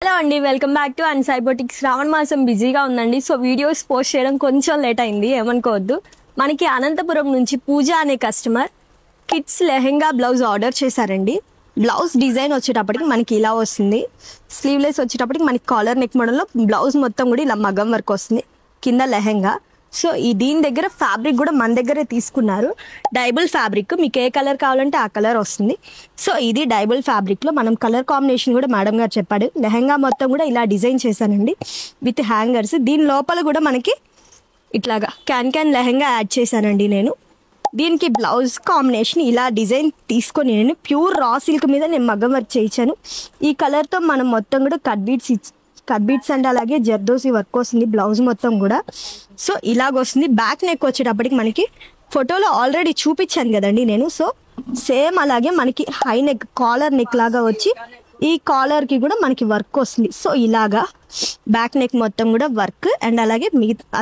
Hello అండి, welcome back to అన్సాయి boutiques. శ్రావణ మాసం బిజీగా ఉందండి. సో వీడియోస్ పోస్ట్ చేయడం కొంచెం లేట్ అయింది, ఏమనుకోవద్దు. మనకి అనంతపురం నుంచి పూజ అనే customer kids lehenga blouse order చేశారండి. బ్లౌజ్ డిజైన్ వచ్చేటప్పటికి మనకి ఇలా వస్తుంది. స్లీవ్లెస్ వచ్చేటప్పటికి మనకి కాలర్ నెక్ మోడల్లో బ్లౌజ్ మొత్తం కూడా ఇలా మగ్గం వర్క్ వస్తుంది. కింద లెహెంగా. సో ఈ దీని దగ్గర ఫ్యాబ్రిక్ కూడా మన దగ్గరే తీసుకున్నారు. డైబుల్ ఫ్యాబ్రిక్, మీకు ఏ కలర్ కావాలంటే ఆ కలర్ వస్తుంది. సో ఇది డైబుల్ ఫ్యాబ్రిక్లో మనం కలర్ కాంబినేషన్ కూడా మేడం గారు చెప్పాడు. లెహెంగా మొత్తం కూడా ఇలా డిజైన్ చేశానండి విత్ హ్యాంగర్స్. దీని లోపల కూడా మనకి ఇట్లాగా క్యాన్ లెహెంగా యాడ్ చేశానండి నేను. దీనికి బ్లౌజ్ కాంబినేషన్ ఇలా డిజైన్ తీసుకొని నేను ప్యూర్ రా సిల్క్ మీద నేను మగ్గం వర్క్ చేయించాను. ఈ కలర్తో మనం మొత్తం కూడా కట్ బీట్స్ అండ్ అలాగే జర్దోసి వర్క్ వస్తుంది బ్లౌజ్ మొత్తం కూడా. సో ఇలాగొస్తుంది. బ్యాక్ నెక్ వచ్చేటప్పటికి మనకి ఫోటోలో ఆల్రెడీ చూపించాను కదండి నేను. సో సేమ్ అలాగే మనకి హై నెక్ కాలర్ నెక్ లాగా వచ్చి ఈ కాలర్కి కూడా మనకి వర్క్ వస్తుంది. సో ఇలాగా బ్యాక్ నెక్ మొత్తం కూడా వర్క్ అండ్ అలాగే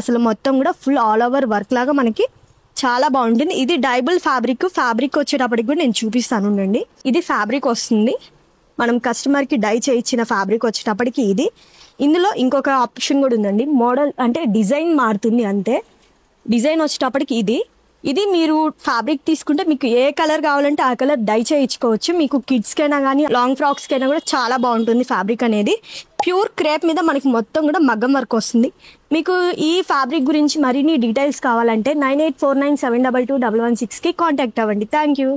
అసలు మొత్తం కూడా ఫుల్ ఆల్ ఓవర్ వర్క్ లాగా మనకి చాలా బాగుంటుంది. ఇది డైబుల్ ఫ్యాబ్రిక్ వచ్చేటప్పటికి కూడా నేను చూపిస్తాను అండి. ఇది ఫ్యాబ్రిక్ వస్తుంది, మనం కస్టమర్కి డై చేయించిన ఫ్యాబ్రిక్ వచ్చేటప్పటికి ఇది. ఇందులో ఇంకొక ఆప్షన్ కూడా ఉందండి, మోడల్ అంటే డిజైన్ మారుతుంది అంతే. డిజైన్ వచ్చేటప్పటికి ఇది మీరు ఫ్యాబ్రిక్ తీసుకుంటే మీకు ఏ కలర్ కావాలంటే ఆ కలర్ డై చేయించుకోవచ్చు. మీకు కిడ్స్కైనా కానీ లాంగ్ ఫ్రాక్స్కైనా కూడా చాలా బాగుంటుంది ఫ్యాబ్రిక్ అనేది. ప్యూర్ క్రేప్ మీద మనకి మొత్తం కూడా మగ్గం వర్క్ వస్తుంది. మీకు ఈ ఫ్యాబ్రిక్ గురించి మరిన్ని డీటెయిల్స్ కావాలంటే 9849722116కి కాంటాక్ట్ అవ్వండి. Thank you.